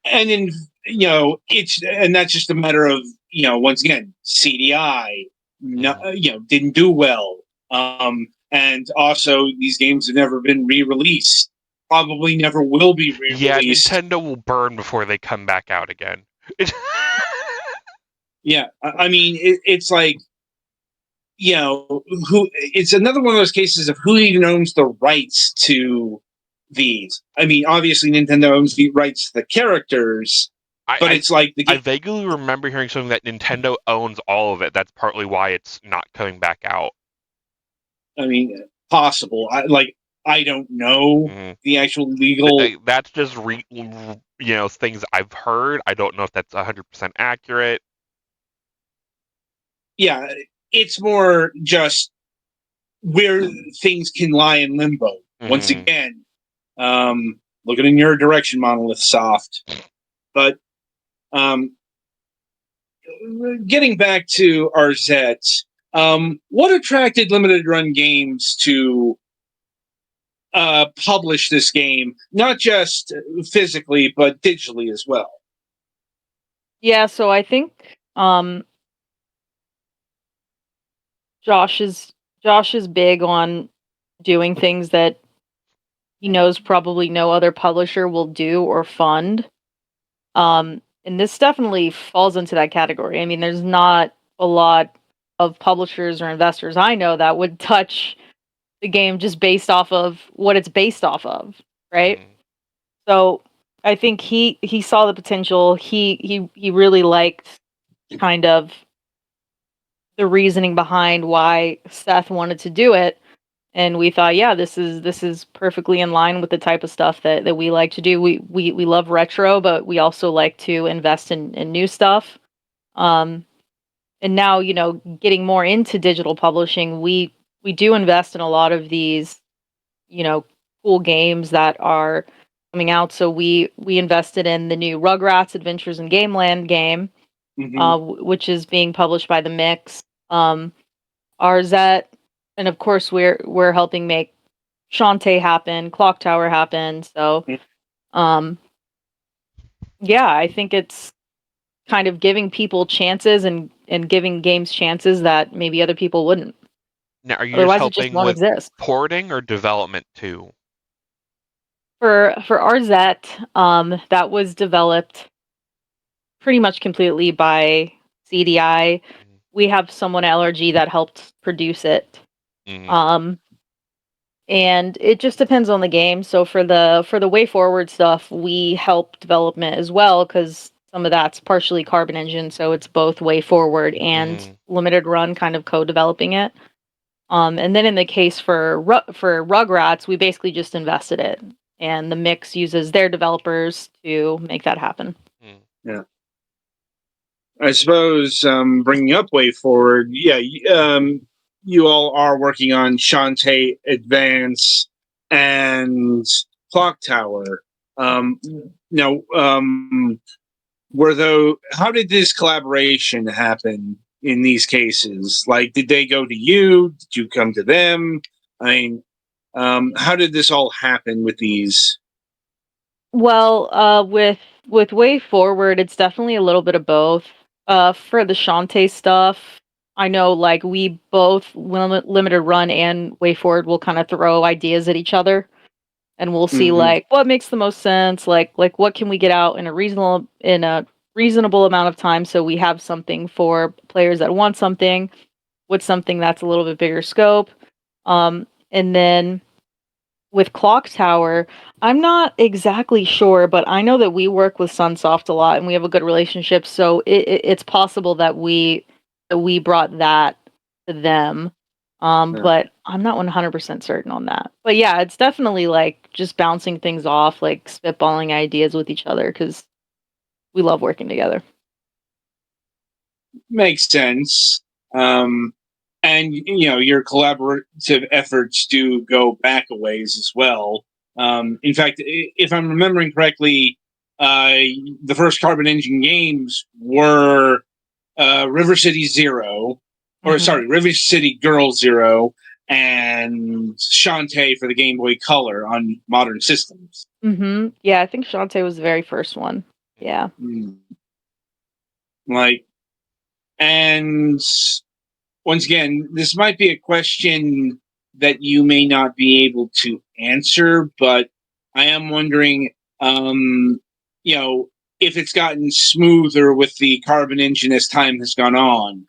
and then and that's just a matter of once again CDI didn't do well, and also these games have never been re-released, probably never will be re-released. Yeah, Nintendo will burn before they come back out again. Yeah, I mean it's like it's another one of those cases of who even owns the rights to these. I mean, obviously Nintendo owns the rights to the characters, but it's like I vaguely remember hearing something that Nintendo owns all of it. That's partly why it's not coming back out. I mean, possible. I don't know the actual legal. That's just things I've heard. I don't know if that's 100% accurate. Yeah, it's more just where things can lie in limbo. Once again, looking in your direction, Monolith Soft. But getting back to RZ, what attracted Limited Run Games to publish this game, not just physically but digitally as well? Yeah, so I think Josh is big on doing things that he knows probably no other publisher will do or fund. And this definitely falls into that category. I mean, there's not a lot of publishers or investors I know that would touch the game just based off of what it's based off of, right? So I think he saw the potential. He really liked kind of the reasoning behind why Seth wanted to do it. And we thought, yeah, this is perfectly in line with the type of stuff that we like to do. We love retro, but we also like to invest in new stuff. And now, getting more into digital publishing, we do invest in a lot of these, cool games that are coming out. So we invested in the new Rugrats Adventures in Gameland game, which is being published by the Mix. RZ, and of course we're helping make Shantae happen, Clock Tower happen. So Yeah, I think it's kind of giving people chances and giving games chances that maybe other people wouldn't. Now, are you just Otherwise, it just helping won't with exist. porting or development too? For RZ, that was developed pretty much completely by CDI. We have someone at LRG that helped produce it. Mm-hmm. And it just depends on the game. So for the way forward stuff, we help development as well because some of that's partially Carbon Engine, so it's both way forward and limited run kind of co-developing it. And then in the case for Rugrats, we basically just invested it, and the mix uses their developers to make that happen. Yeah. I suppose bringing up Way Forward, you all are working on Shantae Advance and Clock Tower. Now, how did this collaboration happen in these cases? Like, did they go to you? Did you come to them? I mean, how did this all happen with these? Well, with Way Forward, it's definitely a little bit of both. For the Shantae stuff, I know like we both limited run and Way Forward will kind of throw ideas at each other, and we'll see like what makes the most sense, like what can we get out in a reasonable amount of time, so we have something for players that want something with something that's a little bit bigger scope. And then with Clock Tower, I'm not exactly sure, but I know that we work with Sunsoft a lot and we have a good relationship. So it's possible that we brought that to them. But I'm not 100% certain on that. But yeah, it's definitely like just bouncing things off, like spitballing ideas with each other because we love working together. Makes sense. And your collaborative efforts do go back a ways as well. In fact, if I'm remembering correctly, the first Carbon Engine games were River City Zero, or sorry, River City Girl Zero, and Shantae for the Game Boy Color on modern systems. Yeah, I think Shantae was the very first one. Yeah. Like, and once again, this might be a question that you may not be able to answer, but I am wondering, if it's gotten smoother with the Carbon Engine as time has gone on.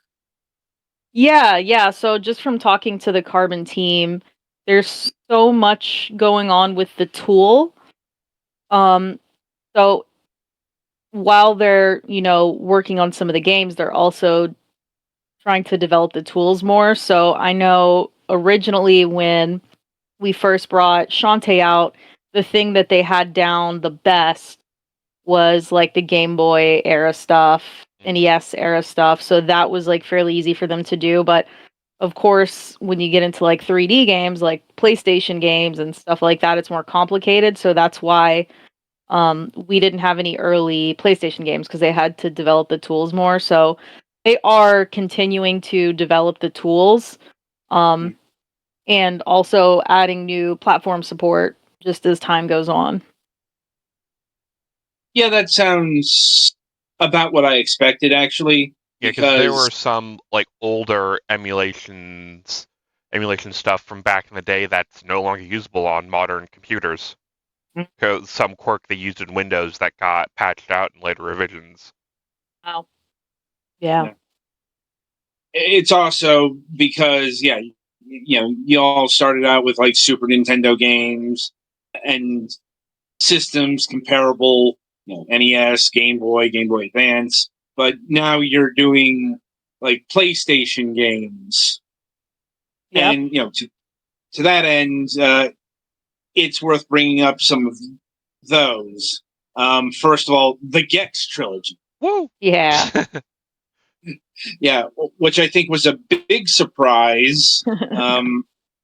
Yeah. So just from talking to the Carbon team, there's so much going on with the tool. So while they're, working on some of the games, they're also trying to develop the tools more. So I know originally when we first brought Shantae out, the thing that they had down the best was like the Game Boy era stuff, NES era stuff. So that was like fairly easy for them to do. But of course, when you get into like 3D games, like PlayStation games and stuff like that, it's more complicated. So that's why we didn't have any early PlayStation games because they had to develop the tools more. So they are continuing to develop the tools, and also adding new platform support just as time goes on. Yeah, that sounds about what I expected, actually. Yeah, because there were some like older emulation stuff from back in the day that's no longer usable on modern computers. Because some quirk they used in Windows that got patched out in later revisions. Wow. Yeah. It's also because, you all started out with like Super Nintendo games and systems comparable, NES, Game Boy, Game Boy Advance, but now you're doing like PlayStation games. Yep. And, to that end, it's worth bringing up some of those. First of all, the Gex trilogy. Woo! Yeah. Yeah, which I think was a big surprise.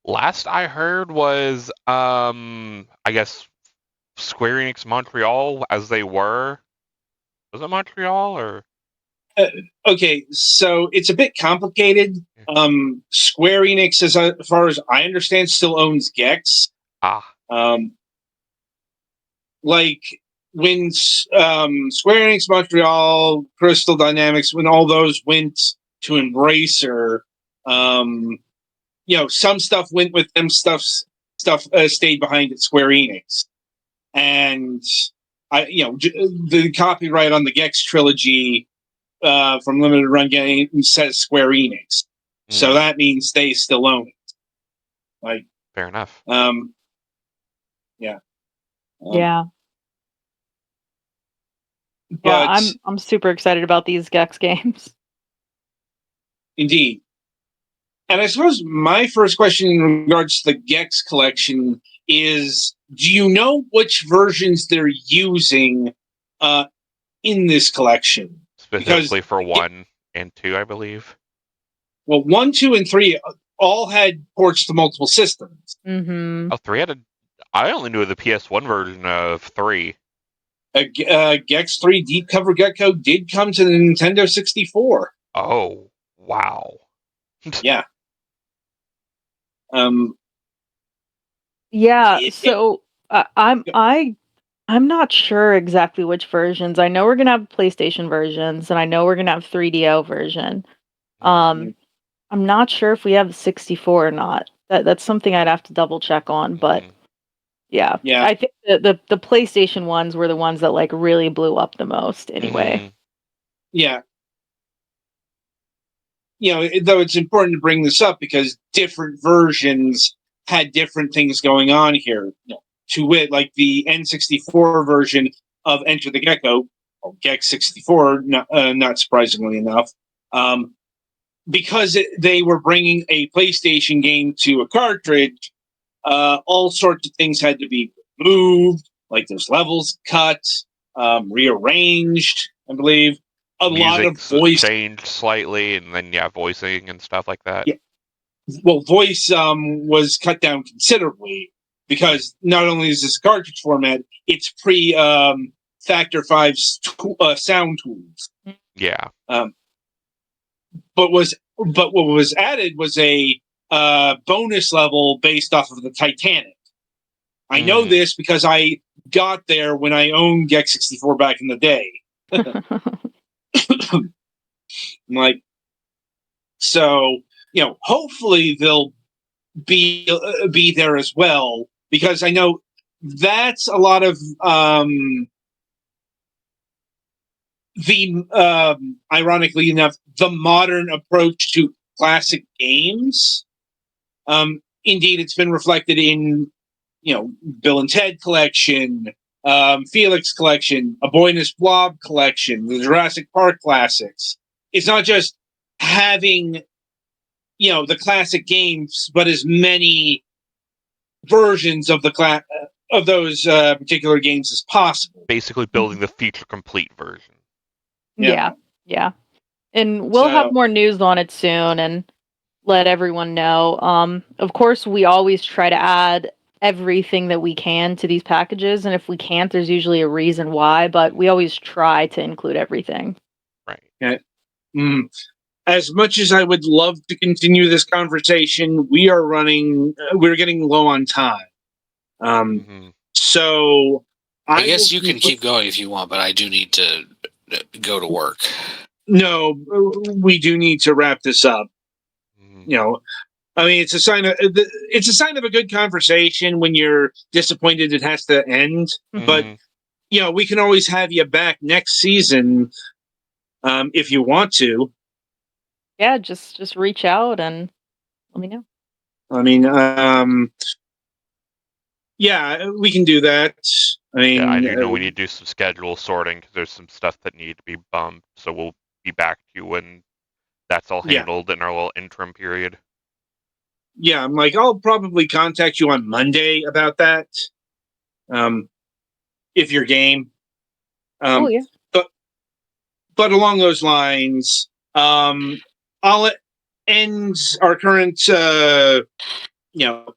Last I heard was, I guess, Square Enix Montreal, as they were. Was it Montreal or? Okay, so it's a bit complicated. Square Enix, as far as I understand, still owns Gex. Ah. Like when Square Enix Montreal, Crystal Dynamics, when all those went to Embracer, some stuff went with them, stuff stayed behind at Square Enix, and the copyright on the Gex trilogy from Limited Run Games says Square Enix, so that means they still own it. Like, fair enough. Yeah. Yeah. But I'm super excited about these Gex games. indeed. And I suppose my first question in regards to the Gex collection is, do you know which versions they're using in this collection? Specifically for 1 and 2, I believe. Well, 1, 2, and 3 all had ports to multiple systems. Mm-hmm. Oh, 3 had I only knew the PS1 version of 3. Gex 3 Deep Cover Gecko did come to the Nintendo 64. Oh, wow. Yeah. So I'm not sure exactly which versions. I know we're gonna have PlayStation versions, and I know we're gonna have 3DO version. I'm not sure if we have 64 or not. That's something I'd have to double check on, but yeah. I think the PlayStation ones were the ones that like really blew up the most anyway. Yeah. Though it's important to bring this up because different versions had different things going on here. To wit, like the N64 version of Enter the Gecko, or Gex 64, not surprisingly enough, because they were bringing a PlayStation game to a cartridge, all sorts of things had to be removed, like there's levels cut, rearranged, I believe. A lot of voice changed slightly, and then voicing and stuff like that. Yeah. Well, voice was cut down considerably because not only is this cartridge format, it's pre Factor 5's sound tools. Yeah. But what was added was a bonus level based off of the Titanic. I know this because I got there when I owned Gex 64 back in the day. Like, so hopefully they'll be there as well, because I know that's a lot of the ironically enough, the modern approach to classic games. Indeed, it's been reflected in Bill and Ted collection, Felix collection, A Boy and His Blob collection, the Jurassic Park classics. It's not just having the classic games, but as many versions of of those particular games as possible. Basically, building the feature complete version. Yeah. And we'll have more news on it soon and let everyone know. Of course, we always try to add everything that we can to these packages, and if we can't, there's usually a reason why, but we always try to include everything. Right. Okay. As much as I would love to continue this conversation, we're getting low on time. So I guess you can keep going if you want, but I do need to go to work. No, we do need to wrap this up. I mean, it's a sign of a good conversation when you're disappointed it has to end. But we can always have you back next season if you want to. Yeah, just reach out and let me know. I mean, yeah, we can do that. I mean, I do know we need to do some schedule sorting because there's some stuff that need to be bumped. So we'll be back to you when that's all handled in our little interim period. Yeah, I'm like, I'll probably contact you on Monday about that. If you're game. Yeah. But along those lines, I'll end our current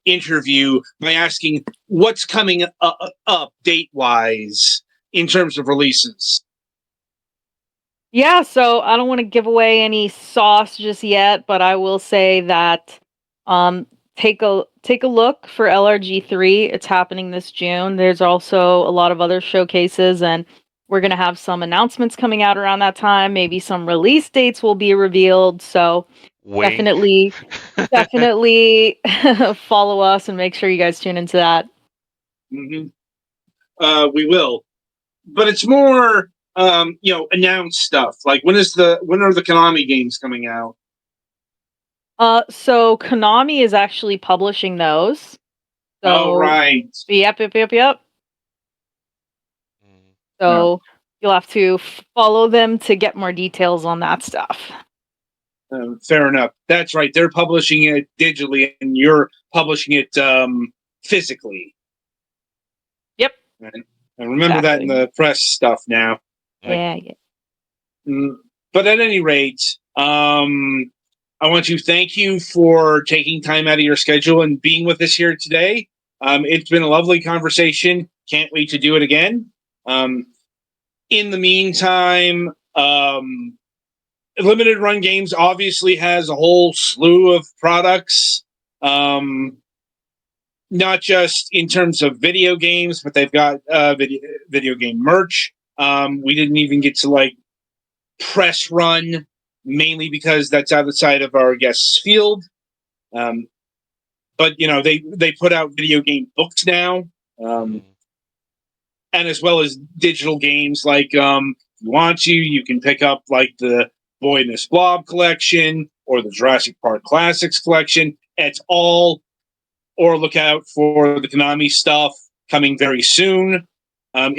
interview by asking what's coming up date wise in terms of releases. Yeah, so I don't want to give away any sauce just yet, but I will say that take a look for LRG3. It's happening this June. There's also a lot of other showcases, and we're gonna have some announcements coming out around that time. Maybe some release dates will be revealed. So Wink. definitely follow us and make sure you guys tune into that. Mm-hmm. We will, but it's more announced stuff. Like when are the Konami games coming out? So Konami is actually publishing those. Oh, So right. yep. Mm. So you'll have to follow them to get more details on that stuff. Fair enough. That's right. They're publishing it digitally, and you're publishing it physically. Yep. I remember that in the press stuff now. Yeah. But at any rate, I want to thank you for taking time out of your schedule and being with us here today. It's been a lovely conversation. Can't wait to do it again. In the meantime, Limited Run Games obviously has a whole slew of products. Not just in terms of video games, but they've got video game merch. We didn't even get to press run, mainly because that's outside of our guest's field. But they put out video game books now, and as well as digital games. If you want to, you can pick up the Boy and His Blob collection or the Jurassic Park Classics collection. It's all, or look out for the Konami stuff coming very soon. I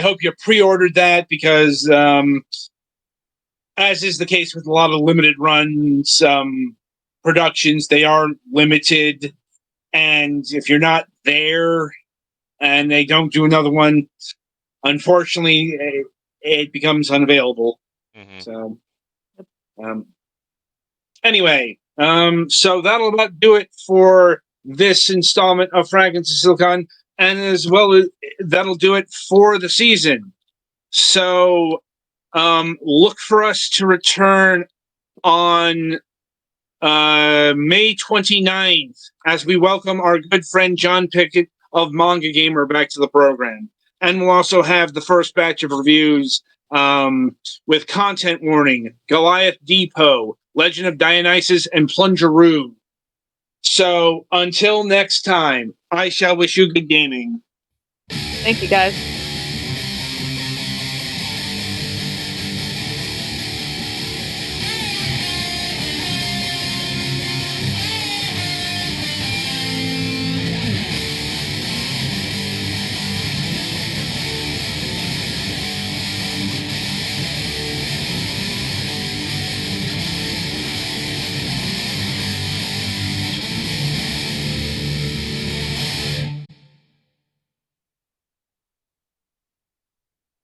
hope you pre-ordered that because, as is the case with a lot of limited runs productions, they are limited, and if you're not there and they don't do another one, unfortunately, it becomes unavailable. So, anyway, so that'll about do it for this installment of Fragments of Silicon, and as well as that'll do it for the season. So, look for us to return on May 29th as we welcome our good friend John Pickett of Manga Gamer back to the program. And we'll also have the first batch of reviews with Content Warning, Goliath Depot, Legend of Dionysus, and Plungeroo. So until next time, I shall wish you good gaming. Thank you, guys.